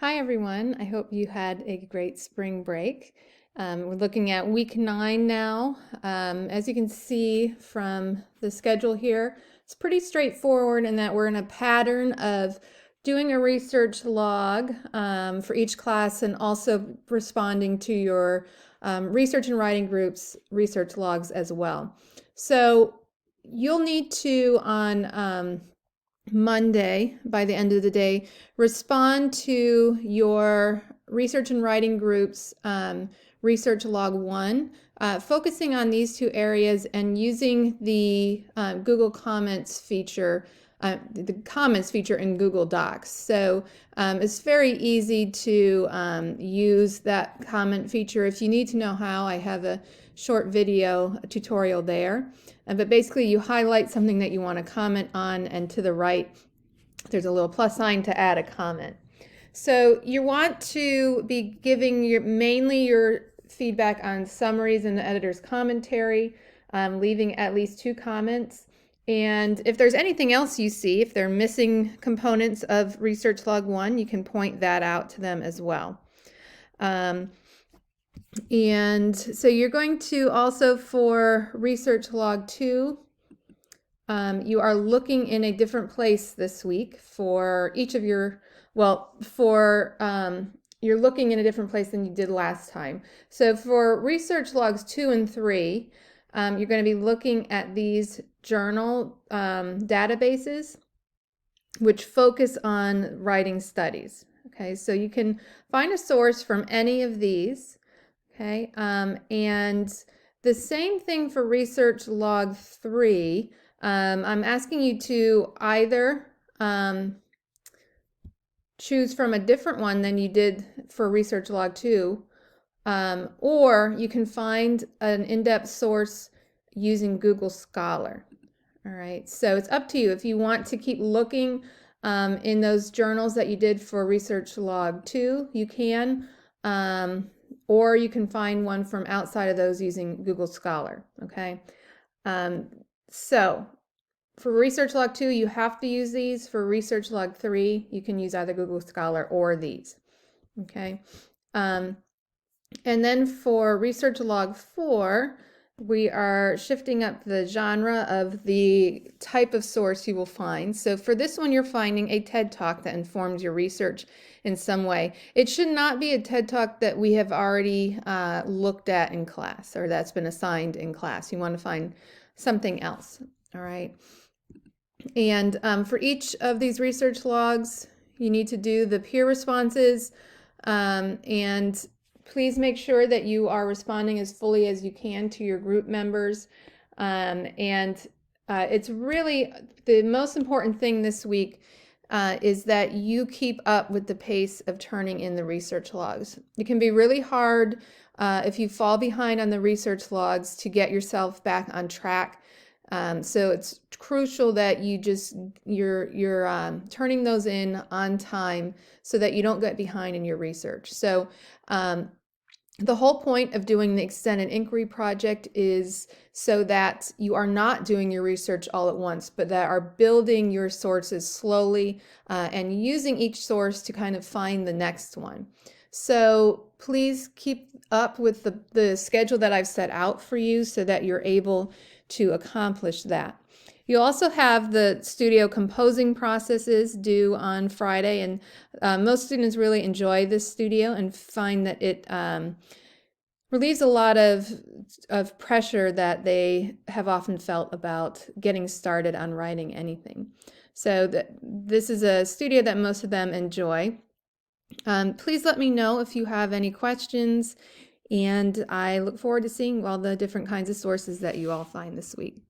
Hi everyone, I hope you had a great spring break. We're looking at week 9 now. As you can see from the schedule here, it's pretty straightforward in that we're in a pattern of doing a research log for each class and also responding to your research and writing groups research logs as well. So you'll need to on Monday, by the end of the day, respond to your research and writing groups research log 1, focusing on these two areas and using the Google Comments feature, the comments feature in Google Docs. So it's very easy to use that comment feature. If you need to know how, I have a short video tutorial there. But basically you highlight something that you want to comment on, and to the right there's a little plus sign to add a comment. So you want to be giving mainly your feedback on summaries and the editor's commentary, leaving at least 2 comments. And if there's anything else you see, if they're missing components of research log 1, you can point that out to them as well. And so you're going to also, for research log 2, you are looking in a different place this week for each of your, you're looking in a different place than you did last time. So for research logs 2 and 3, you're going to be looking at these journal databases which focus on writing studies. Okay, so you can find a source from any of these. Okay, and the same thing for research log 3. I'm asking you to either choose from a different one than you did for research log 2, or you can find an in-depth source using Google Scholar. All right, so it's up to you. If you want to keep looking in those journals that you did for research log 2, you can, or you can find one from outside of those using Google Scholar. Okay, so for research log 2, you have to use these. For research log 3, you can use either Google Scholar or these. Okay, and then for research log 4, we are shifting up the genre of the type of source you will find. So for this one, you're finding a TED Talk that informs your research in some way. It should not be a TED Talk that we have already looked at in class or that's been assigned in class. You want to find something else. All right. And for each of these research logs, you need to do the peer responses, and please make sure that you are responding as fully as you can to your group members. It's really the most important thing this week is that you keep up with the pace of turning in the research logs. It can be really hard if you fall behind on the research logs to get yourself back on track. So it's crucial that you're turning those in on time so that you don't get behind in your research. So the whole point of doing the extended inquiry project is so that you are not doing your research all at once, but that are building your sources slowly and using each source to kind of find the next one. So please keep up with the schedule that I've set out for you so that you're able to accomplish that. You also have the studio composing processes due on Friday, and most students really enjoy this studio and find that it relieves a lot of pressure that they have often felt about getting started on writing anything. So this is a studio that most of them enjoy. Please let me know if you have any questions, and I look forward to seeing all the different kinds of sources that you all find this week.